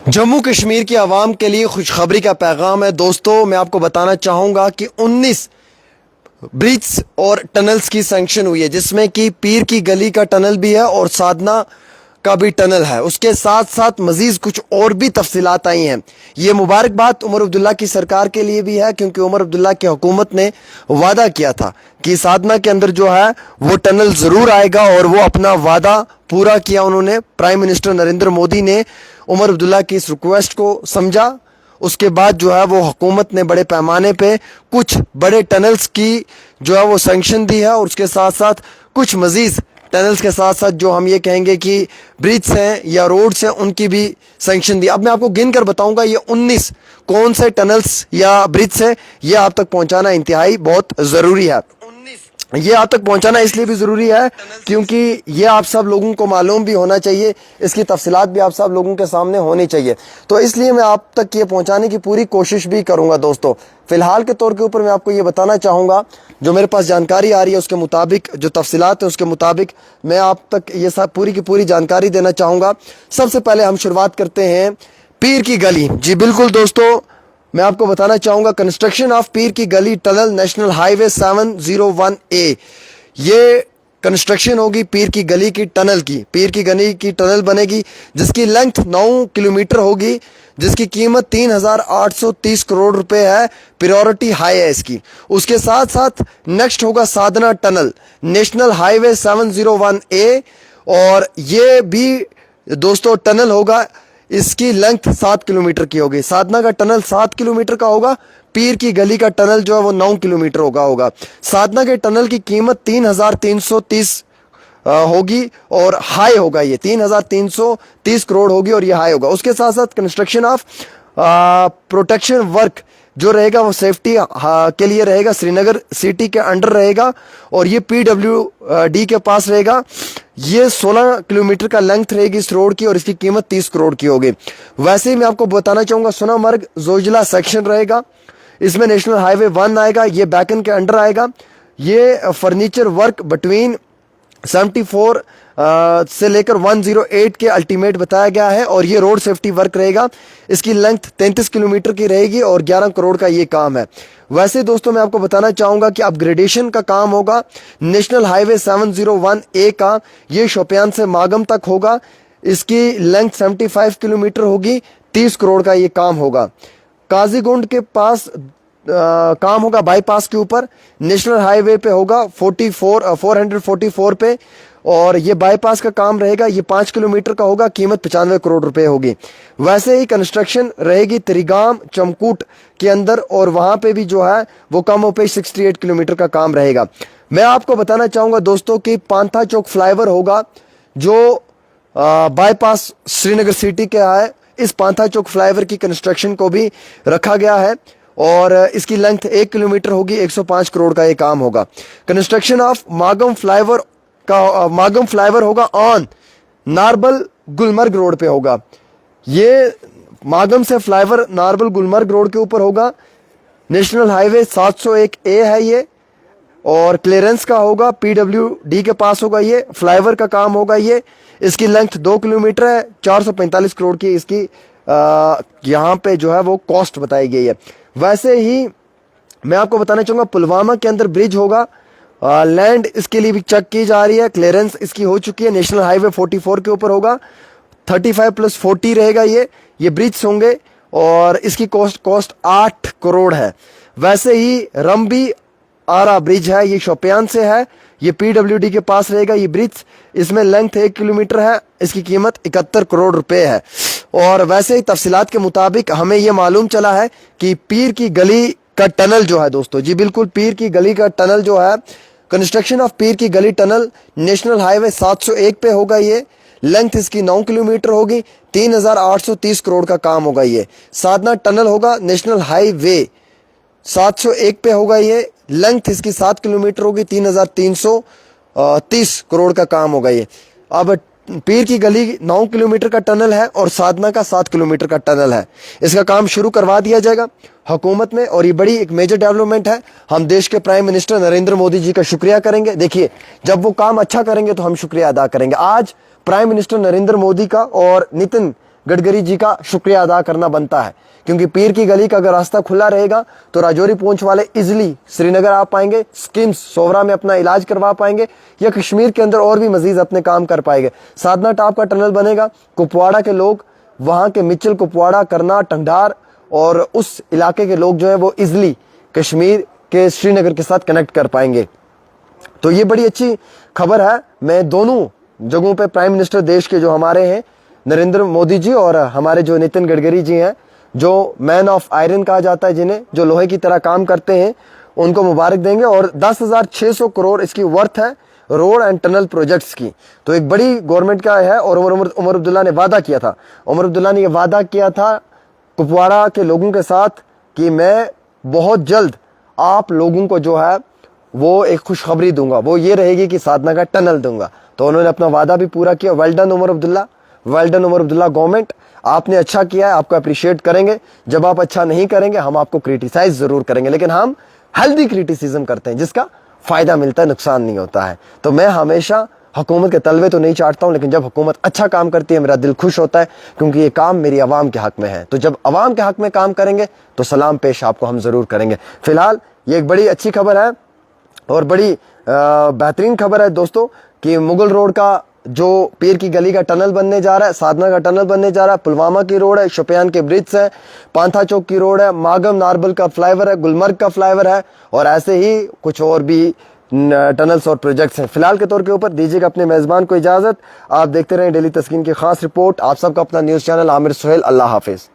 जम्मू कश्मीर की आवाम के लिए खुशखबरी का पैगाम है। दोस्तों, मैं आपको बताना चाहूँगा कि 19 ब्रिज और टनल्स की सैंक्शन हुई है, जिसमें कि पीर की गली का टनल भी है और साधना का भी टनल है। उसके साथ साथ मजीद कुछ और भी तफसीलात आई हैं। ये मुबारकबाद उमर अब्दुल्ला की सरकार के लिए भी है, क्योंकि उमर अब्दुल्ला की हुकूमत ने वादा किया था कि साधना के अंदर जो है वो टनल ज़रूर आएगा, और वो अपना वादा पूरा किया उन्होंने। प्राइम मिनिस्टर नरेंद्र मोदी ने उमर अब्दुल्ला की इस रिक्वेस्ट को समझा। उसके बाद जो है वो हुकूमत ने बड़े पैमाने पे कुछ बड़े टनल्स की जो है वो सैंक्शन दी है, और उसके साथ साथ कुछ मजीद टनल्स के साथ साथ जो हम ये कहेंगे कि ब्रिज हैं या रोड्स हैं उनकी भी सैंक्शन दी। अब मैं आपको गिन कर बताऊंगा ये 19 कौन से टनल्स या ब्रिज हैं। ये आप तक पहुंचाना इंतहाई बहुत ज़रूरी है। ये आप तक पहुंचाना इसलिए भी ज़रूरी है क्योंकि ये आप सब लोगों को मालूम भी होना चाहिए, इसकी तफसीलात भी आप सब लोगों के सामने होनी चाहिए। तो इसलिए मैं आप तक ये पहुंचाने की पूरी कोशिश भी करूंगा। दोस्तों, फिलहाल के तौर के ऊपर मैं आपको ये बताना चाहूँगा, जो मेरे पास जानकारी आ रही है उसके मुताबिक, जो तफसीलात है उसके मुताबिक मैं आप तक ये सब पूरी की पूरी जानकारी देना चाहूँगा। सबसे पहले हम शुरुआत करते हैं पीर की गली। जी बिल्कुल दोस्तों, मैं आपको बताना चाहूंगा कंस्ट्रक्शन ऑफ पीर की गली टनल नेशनल हाईवे 701A। ये कंस्ट्रक्शन होगी पीर की गली की टनल की। पीर की गली की टनल बनेगी जिसकी लेंथ 9 किलोमीटर होगी, जिसकी कीमत 3,830 करोड़ रुपए है। प्रायोरिटी हाई है इसकी। उसके साथ साथ नेक्स्ट होगा साधना टनल नेशनल हाईवे 701A, और ये भी दोस्तों टनल होगा। इसकी लेंथ 7 किलोमीटर की होगी। साधना का टनल 7 किलोमीटर का होगा, पीर की गली का टनल जो है वो 9 किलोमीटर होगा। साधना के टनल की कीमत 3,330 होगी, और हाई होगा ये 3,330 करोड़ होगी, और ये हाई होगा। उसके साथ साथ कंस्ट्रक्शन ऑफ प्रोटेक्शन वर्क जो रहेगा वो सेफ्टी के लिए रहेगा, श्रीनगर सिटी के अंडर रहेगा, और ये PWD के पास रहेगा। ये 16 किलोमीटर का लेंथ रहेगी इस रोड की, और इसकी कीमत 30 करोड़ की होगी। वैसे ही मैं आपको बताना चाहूंगा सोनामर्ग जोजिला सेक्शन रहेगा, इसमें नेशनल हाईवे 1 आएगा, ये बैकन के अंडर आएगा। ये फर्नीचर वर्क बिटवीन 74 से लेकर 108 के अल्टीमेट बताया गया है, और ये रोड सेफ्टी वर्क रहेगा। इसकी लेंथ 33 किलोमीटर की रहेगी, और 11 करोड़ का ये काम है। वैसे दोस्तों, मैं आपको बताना चाहूंगा कि अपग्रेडेशन का काम होगा नेशनल हाईवे 701A का। ये शोपियान से मागम तक होगा। इसकी लेंथ 75 किलोमीटर होगी, 30 करोड़ का ये काम होगा। काजीगुंड के पास काम होगा बाईपास के ऊपर, नेशनल हाईवे पे होगा 444 पे, और ये बाईपास का काम रहेगा। ये 5 किलोमीटर का होगा, कीमत 95 करोड़ रुपए होगी। वैसे ही कंस्ट्रक्शन रहेगी त्रिगाम चमकूट के अंदर, और वहां पे भी जो है वो कम ओपेश 68 किलोमीटर का काम रहेगा। मैं आपको बताना चाहूंगा दोस्तों कि पांथा चौक फ्लाईओवर होगा, जो बाईपास श्रीनगर सिटी के है। इस पांथा चौक फ्लाईओवर की कंस्ट्रक्शन को भी रखा गया है, और इसकी लेंथ 1 किलोमीटर होगी, 105 करोड़ का ये काम होगा। कंस्ट्रक्शन ऑफ मागम फ्लाईओवर होगा ऑन नारबल गुलमर्ग रोड पे होगा। ये मागम से फ्लाईओवर नारबल गुलमर्ग रोड के ऊपर होगा। नेशनल हाईवे 701A है ये, और क्लियरेंस का होगा, PWD के पास होगा। ये फ्लाईओवर का काम होगा। ये इसकी लेंथ 2 किलोमीटर है, 445 करोड़ की इसकी यहाँ पे जो है वो कॉस्ट बताई गई है। वैसे ही मैं आपको बताना चाहूंगा पुलवामा के अंदर ब्रिज होगा। लैंड इसके लिए भी चेक की जा रही है, क्लियरेंस इसकी हो चुकी है। नेशनल हाईवे 44 के ऊपर होगा, 35 + 40 रहेगा। ये ब्रिज होंगे, और इसकी कॉस्ट 8 करोड़ है। वैसे ही रंबी आरा ब्रिज है, ये शोपियान से है, ये PWD के पास रहेगा ये ब्रिज। इसमें लेंथ 1 किलोमीटर है, इसकी कीमत 71 करोड़ रुपए है। और वैसे ही तफसीलात के मुताबिक हमें यह मालूम चला है कि पीर की गली का टनल जो है दोस्तों, जी बिल्कुल पीर की गली का टनल जो है, कंस्ट्रक्शन ऑफ पीर की गली टनल नेशनल हाईवे 701 पे होगा। ये लेंथ इसकी 9 किलोमीटर होगी, 3,830 करोड़ का काम होगा। ये साधना टनल होगा, नेशनल हाईवे 701 पे होगा। ये लेंथ इसकी 7 किलोमीटर होगी, 3,330 करोड़ का काम होगा। ये अब पीर की गली 9 किलोमीटर का टनल है, और साधना का 7 किलोमीटर का टनल है। इसका काम शुरू करवा दिया जाएगा हुकूमत में, और ये बड़ी एक मेजर डेवलपमेंट है। हम देश के प्राइम मिनिस्टर नरेंद्र मोदी जी का शुक्रिया करेंगे। देखिए, जब वो काम अच्छा करेंगे तो हम शुक्रिया अदा करेंगे। आज प्राइम मिनिस्टर नरेंद्र मोदी का और नितिन गडकरी जी का शुक्रिया अदा करना बनता है, क्योंकि पीर की गली का अगर रास्ता खुला रहेगा तो राजौरी पूंछ वाले इजिली श्रीनगर आ पाएंगे, स्किम्स सोवरा में अपना इलाज करवा पाएंगे या कश्मीर के अंदर और भी मजीद अपने काम कर पाएंगे। साधना टॉप का टनल बनेगा, कुपवाड़ा के लोग, वहां के मिचल, कुपवाड़ा, करना, टंगडार और उस इलाके के लोग जो है वो इजिली कश्मीर के श्रीनगर के साथ कनेक्ट कर पाएंगे। तो ये बड़ी अच्छी खबर है। मैं दोनों जगहों पे प्राइम मिनिस्टर देश के जो हमारे हैं नरेंद्र मोदी जी और हमारे जो नितिन गडकरी जी हैं, जो मैन ऑफ आयरन कहा जाता है जिन्हें, जो लोहे की तरह काम करते हैं, उनको मुबारक देंगे। और 10,600 करोड़ इसकी वर्थ है रोड एंड टनल प्रोजेक्ट्स की। तो एक बड़ी गवर्नमेंट का है। और उमर अब्दुल्ला ने वादा किया था, उमर अब्दुल्ला ने यह वादा किया था कुपवाड़ा के लोगों के साथ कि मैं बहुत जल्द आप लोगों को जो है वो एक खुशखबरी दूंगा, वो ये रहेगी कि साधना का टनल दूंगा। तो उन्होंने अपना वादा भी पूरा किया। Well done Omar Abdullah, well done Omar Abdullah government, आपने अच्छा किया है, आपको अप्रिशिएट करेंगे। जब आप अच्छा नहीं करेंगे हम आपको क्रिटिसाइज जरूर करेंगे, लेकिन हम हेल्दी क्रिटिसिज्म करते हैं जिसका फायदा मिलता है, नुकसान नहीं होता है। तो मैं हमेशा हुकूमत के तलवे तो नहीं चाटता हूं, लेकिन जब हुकूमत अच्छा काम करती है मेरा दिल खुश होता है, क्योंकि ये काम मेरी आवाम के हक में है। तो जब आवाम के हक में काम करेंगे तो सलाम पेश आपको हम जरूर करेंगे। फिलहाल ये एक बड़ी अच्छी खबर है और बड़ी बेहतरीन खबर है दोस्तों कि मुगल रोड का जो पीर की गली का टनल बनने जा रहा है, साधना का टनल बनने जा रहा है, पुलवामा की रोड है, शोपियान के ब्रिज है, पांथा चौक की रोड है, मागम नारबल का फ्लाईओवर है, गुलमर्ग का फ्लाईओवर है और ऐसे ही कुछ और भी टनल्स और प्रोजेक्ट्स हैं। फिलहाल के तौर के ऊपर दीजिएगा अपने मेजबान को इजाजत। आप देखते रहें डेली तस्कीन की खास रिपोर्ट। आप सबका अपना न्यूज चैनल आमिर सुहेल। अल्लाह हाफिज।